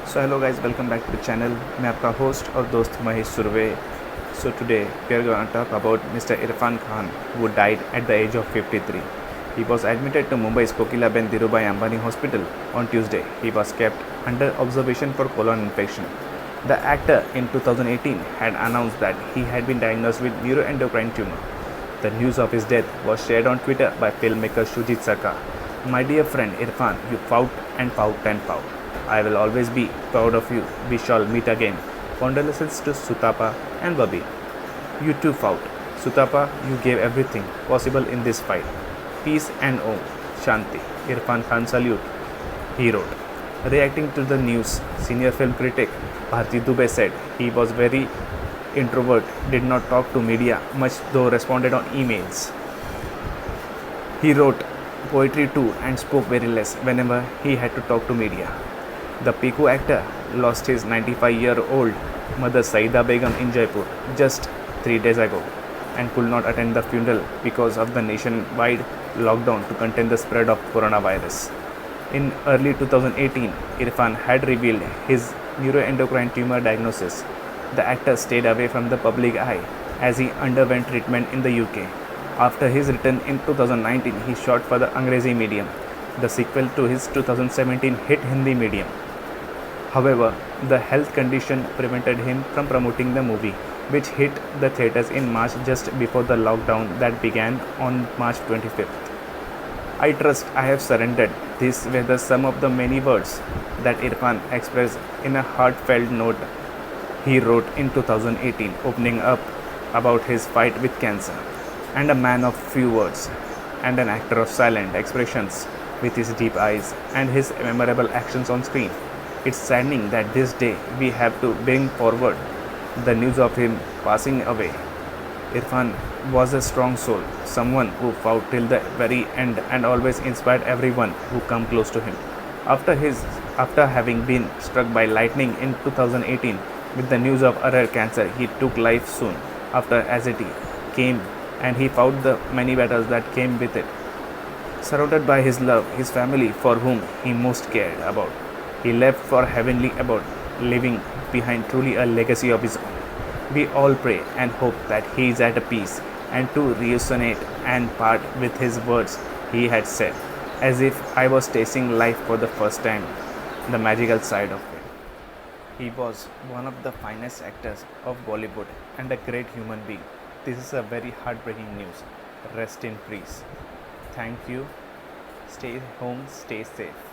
So hello guys, welcome back to the channel. मैं आपका host और दोस्त Mahesh Surve. So today we are going to talk about mister Irfan Khan who died at the age of 53. He was admitted to Mumbai's Kokilaben Dhirubhai Ambani Hospital on Tuesday. He was kept under observation for colon infection. The actor in 2018 had announced that he had been diagnosed with neuroendocrine tumor. The news of his death was shared on Twitter by filmmaker Shujit Sarkar. My dear friend Irfan, you fought and fought and fought. I will always be proud of you. We shall meet again. Condolences to Sutapa and Bobby. You too fought. Sutapa, you gave everything possible in this fight. Peace and Om Shanti. Irfan Khan salute, he wrote. Reacting to the news, senior film critic Bharti Dubey said he was very introvert, did not talk to media much though responded on emails. He wrote poetry too and spoke very less whenever he had to talk to media. The Piku actor lost his 95-year-old mother Saida Begum in Jaipur just 3 days ago and could not attend the funeral because of the nationwide lockdown to contain the spread of coronavirus. In early 2018, Irfan had revealed his neuroendocrine tumor diagnosis. The actor stayed away from the public eye as he underwent treatment in the UK. After his return in 2019, he shot for the Angrezi medium, the sequel to his 2017 hit Hindi medium. However, the health condition prevented him from promoting the movie, which hit the theaters in March just before the lockdown that began on March 25th. I trust I have surrendered. These were some of the many words that Irfan expressed in a heartfelt note he wrote in 2018, opening up about his fight with cancer. And a man of few words, and an actor of silent expressions with his deep eyes and his memorable actions on screen. It's saddening that this day we have to bring forward the news of him passing away. Irfan was a strong soul, someone who fought till the very end and always inspired everyone who come close to him. After having been struck by lightning in 2018 with the news of rare cancer, he took life soon after as it came, and he fought the many battles that came with it. Surrounded by his love, his family for whom he most cared about, he left for heavenly abode, leaving behind truly a legacy of his own. We all pray and hope that he is at peace and to resonate and part with his words he had said, as if I was tasting life for the first time, the magical side of it. He was one of the finest actors of Bollywood and a great human being. This is a very heartbreaking news. Rest in peace. Thank you. Stay home, stay safe.